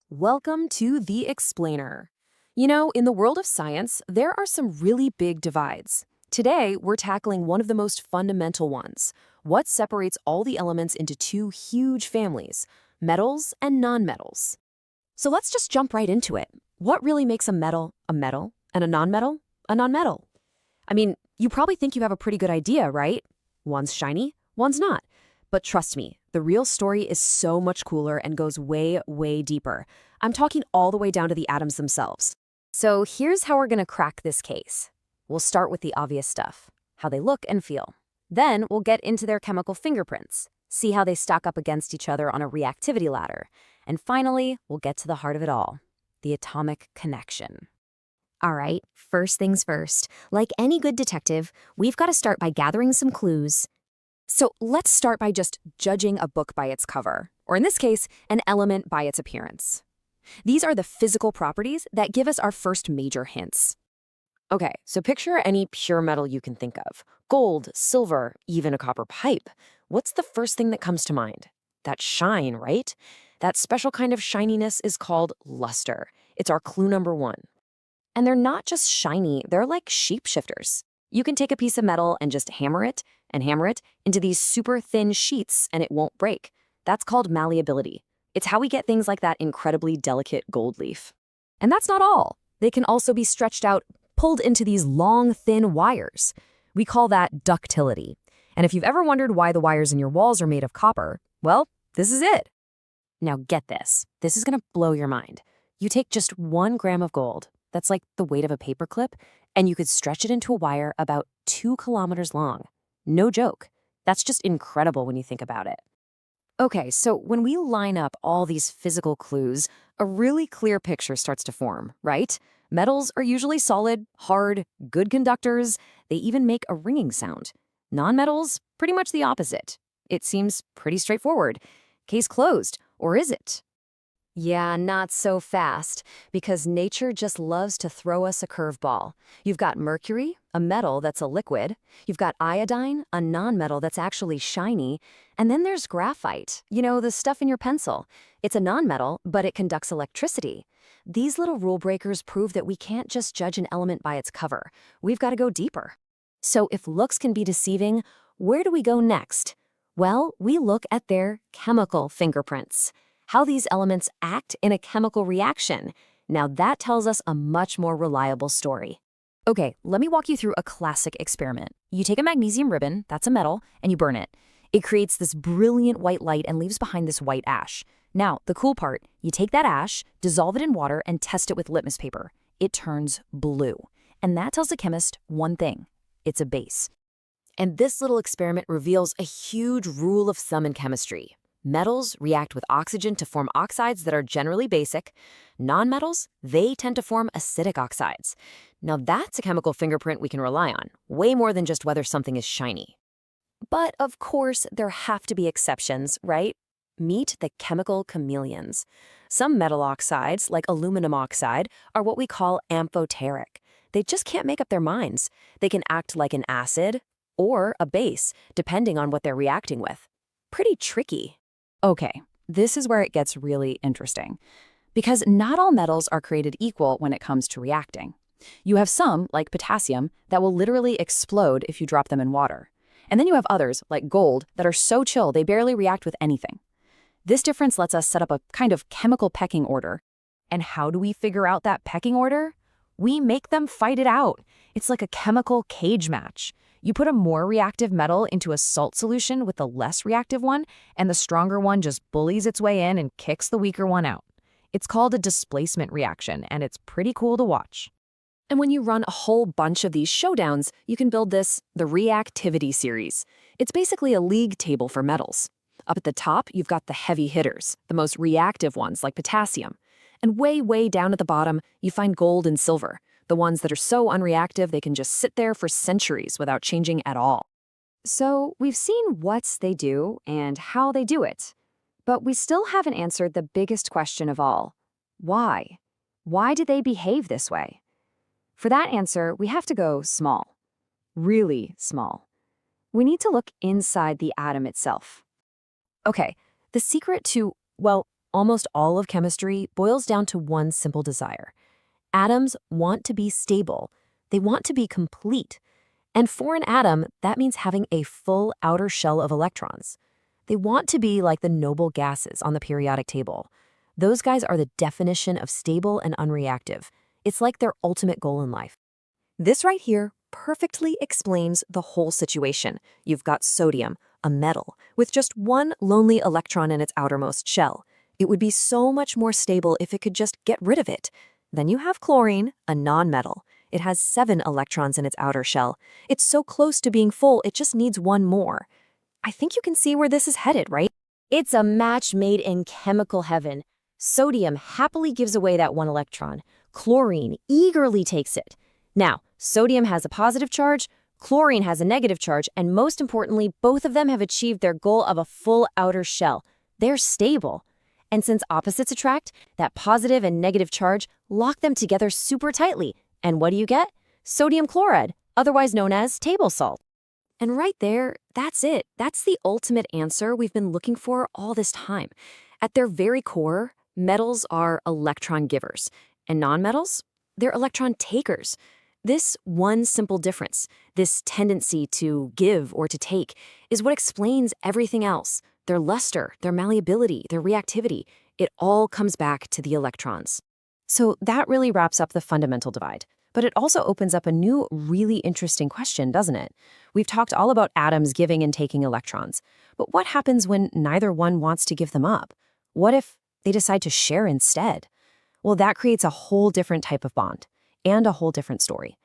Welcome to The Explainer. You know, in the world of science, there are some really big divides. Today, we're tackling one of the most fundamental ones. What separates all the elements into two huge families, metals and nonmetals? So let's just jump right into it. What really makes a metal, and a nonmetal, a nonmetal? I mean, you probably think you have a pretty good idea, right? One's shiny, one's not. But trust me, the real story is so much cooler and goes way, way deeper. I'm talking all the way down to the atoms themselves. So here's how we're going to crack this case. We'll start with the obvious stuff, how they look and feel. Then we'll get into their chemical fingerprints, see how they stack up against each other on a reactivity ladder. And finally, we'll get to the heart of it all, the atomic connection. All right, first things first. Like any good detective, we've got to start by gathering some clues. So let's start by just judging a book by its cover, or in this case, an element by its appearance. These are the physical properties that give us our first major hints. Okay, so picture any pure metal you can think of. Gold, silver, even a copper pipe. What's the first thing that comes to mind? That shine, right? That special kind of shininess is called luster. It's our clue number one. And they're not just shiny, they're like shapeshifters. You can take a piece of metal and just hammer it into these super thin sheets and it won't break. That's called malleability. It's how we get things like that incredibly delicate gold leaf. And that's not all. They can also be stretched out, pulled into these long, thin wires. We call that ductility. And if you've ever wondered why the wires in your walls are made of copper, well, this is it. Now get this. This is going to blow your mind. You take just 1 gram of gold, that's like the weight of a paperclip, and you could stretch it into a wire about 2 kilometers long. No joke. That's just incredible when you think about it. Okay, so when we line up all these physical clues, a really clear picture starts to form, right? Metals are usually solid, hard, good conductors. They even make a ringing sound. Nonmetals, pretty much the opposite. It seems pretty straightforward. Case closed, or is it? Yeah, not so fast, because nature just loves to throw us a curveball. You've got mercury, a metal that's a liquid. You've got iodine, a nonmetal that's actually shiny. And then there's graphite, you know, the stuff in your pencil. It's a nonmetal, but it conducts electricity. These little rule breakers prove that we can't just judge an element by its cover. We've got to go deeper. So if looks can be deceiving, where do we go next? Well, we look at their chemical fingerprints. How these elements act in a chemical reaction. Now that tells us a much more reliable story. Okay, let me walk you through a classic experiment. You take a magnesium ribbon, that's a metal, and you burn it. It creates this brilliant white light and leaves behind this white ash. Now, the cool part, you take that ash, dissolve it in water, and test it with litmus paper. It turns blue. And that tells the chemist one thing. It's a base. And this little experiment reveals a huge rule of thumb in chemistry. Metals react with oxygen to form oxides that are generally basic. Nonmetals, they tend to form acidic oxides. Now that's a chemical fingerprint we can rely on, way more than just whether something is shiny. But of course, there have to be exceptions, right? Meet the chemical chameleons. Some metal oxides, like aluminum oxide, are what we call amphoteric. They just can't make up their minds. They can act like an acid or a base, depending on what they're reacting with. Pretty tricky. Okay, this is where it gets really interesting. Because not all metals are created equal when it comes to reacting. You have some, like potassium, that will literally explode if you drop them in water. And then you have others, like gold, that are so chill they barely react with anything. This difference lets us set up a kind of chemical pecking order. And how do we figure out that pecking order? We make them fight it out. It's like a chemical cage match. You put a more reactive metal into a salt solution with the less reactive one, and the stronger one just bullies its way in and kicks the weaker one out. It's called a displacement reaction, and it's pretty cool to watch. And when you run a whole bunch of these showdowns, you can build the Reactivity series. It's basically a league table for metals. Up at the top, you've got the heavy hitters, the most reactive ones like potassium. And way, way down at the bottom, you find gold and silver. The ones that are so unreactive they can just sit there for centuries without changing at all. So we've seen what they do and how they do it. But we still haven't answered the biggest question of all. Why? Why do they behave this way? For that answer, we have to go small. Really small. We need to look inside the atom itself. Okay, the secret to, well, almost all of chemistry boils down to one simple desire. Atoms want to be stable. They want to be complete. And for an atom, that means having a full outer shell of electrons. They want to be like the noble gases on the periodic table. Those guys are the definition of stable and unreactive. It's like their ultimate goal in life. This right here perfectly explains the whole situation. You've got sodium, a metal, with just one lonely electron in its outermost shell. It would be so much more stable if it could just get rid of it. Then you have chlorine, a nonmetal. It has 7 electrons in its outer shell. It's so close to being full, it just needs one more. I think you can see where this is headed, right? It's a match made in chemical heaven. Sodium happily gives away that 1 electron. Chlorine eagerly takes it. Now, sodium has a positive charge, chlorine has a negative charge, and most importantly, both of them have achieved their goal of a full outer shell. They're stable. And since opposites attract, that positive and negative charge lock them together super tightly. And what do you get? Sodium chloride, otherwise known as table salt. And right there, that's it. That's the ultimate answer we've been looking for all this time. At their very core, metals are electron givers, and nonmetals, they're electron takers. This one simple difference, this tendency to give or to take, is what explains everything else. Their luster, their malleability, their reactivity, it all comes back to the electrons. So that really wraps up the fundamental divide. But it also opens up a new, really interesting question, doesn't it? We've talked all about atoms giving and taking electrons. But what happens when neither one wants to give them up? What if they decide to share instead? Well, that creates a whole different type of bond and a whole different story.